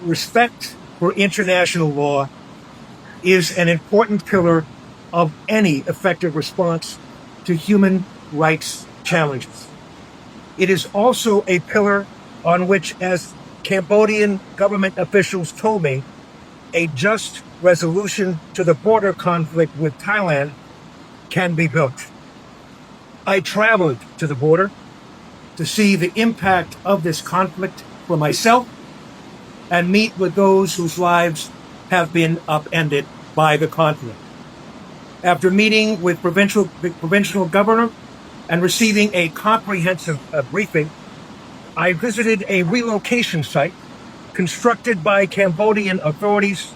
Respect for international law is an important pillar of any effective response to human rights challenges. It is also a pillar on which, as Cambodian government officials told me, a just resolution to the border conflict with Thailand can be built. I traveled to the border to see the impact of this conflict for myself and meet with those whose lives have been upended by the conflict. After meeting with provincial governor and receiving a comprehensive briefing, I visited a relocation site constructed by Cambodian authorities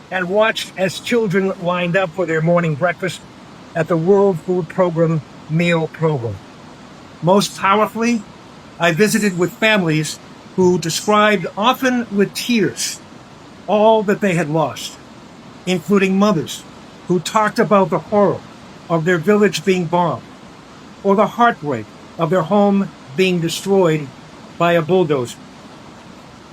and watched as children lined up for their morning breakfast at the World Food Program meal program. Most powerfully, I visited with families who described, often with tears, all that they had lost, including mothers who talked about the horror of their village being bombed or the heartbreak of their home being destroyed by a bulldozer.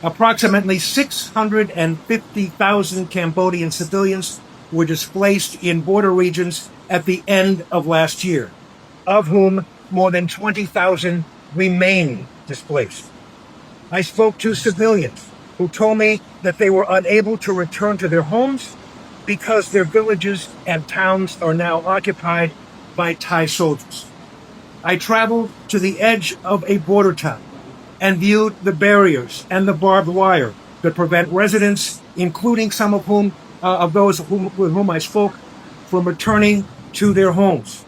Approximately 650,000 Cambodian civilians were displaced in border regions at the end of last year, of whom more than 20,000 remain displaced. I spoke to civilians who told me that they were unable to return to their homes because their villages and towns are now occupied by Thai soldiers. I traveled to the edge of a border town and viewed the barriers and the barbed wire that prevent residents, including some of those with whom I spoke, from returning to their homes.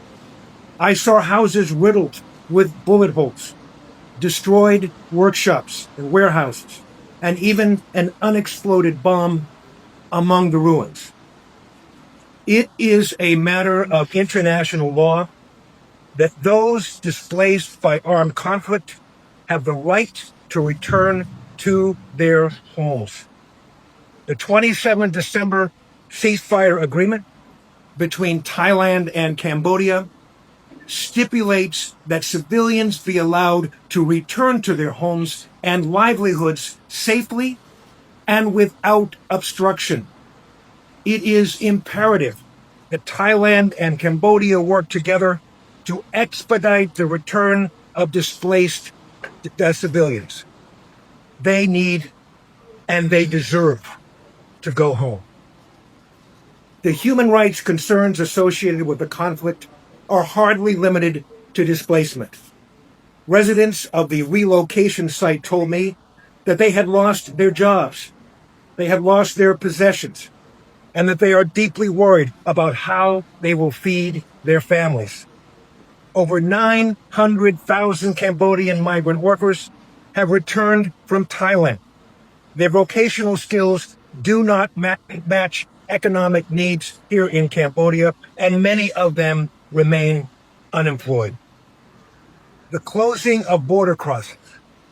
I saw houses riddled with bullet holes, destroyed workshops and warehouses, and even an unexploded bomb among the ruins. It is a matter of international law that those displaced by armed conflict have the right to return to their homes. The 27 December ceasefire agreement between Thailand and Cambodia stipulates that civilians be allowed to return to their homes and livelihoods safely and without obstruction. It is imperative that Thailand and Cambodia work together to expedite the return of displaced civilians. They need and they deserve to go home. The human rights concerns associated with the conflict are hardly limited to displacement. Residents of the relocation site told me that they had lost their jobs, they had lost their possessions, and that they are deeply worried about how they will feed their families. Over 900,000 Cambodian migrant workers have returned from Thailand. Their vocational skills do not match economic needs here in Cambodia, and many of them remain unemployed. The closing of border crossings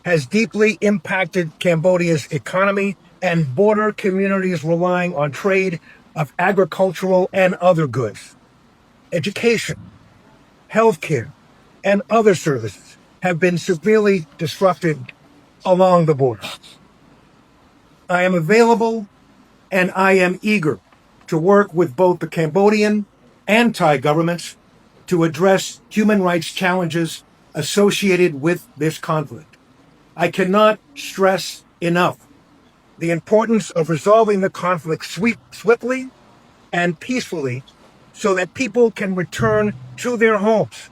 has deeply impacted Cambodia's economy and border communities relying on trade of agricultural and other goods. Education, healthcare, and other services have been severely disrupted along the border. I am available and I am eager to work with both the Cambodian and Thai governments to address human rights challenges associated with this conflict. I cannot stress enough the importance of resolving the conflict swiftly and peacefully so that people can return to their homes,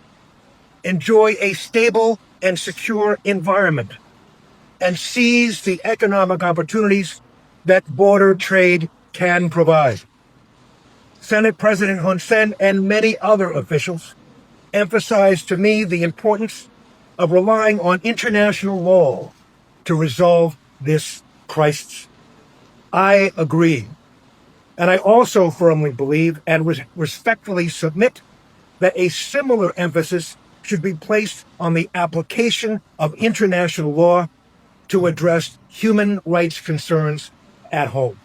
enjoy a stable and secure environment, and seize the economic opportunities that border trade can provide. Senate President Hun Sen and many other officials emphasized to me the importance of relying on international law to resolve this crisis. I agree. And I also firmly believe and respectfully submit that a similar emphasis should be placed on the application of international law to address human rights concerns at home.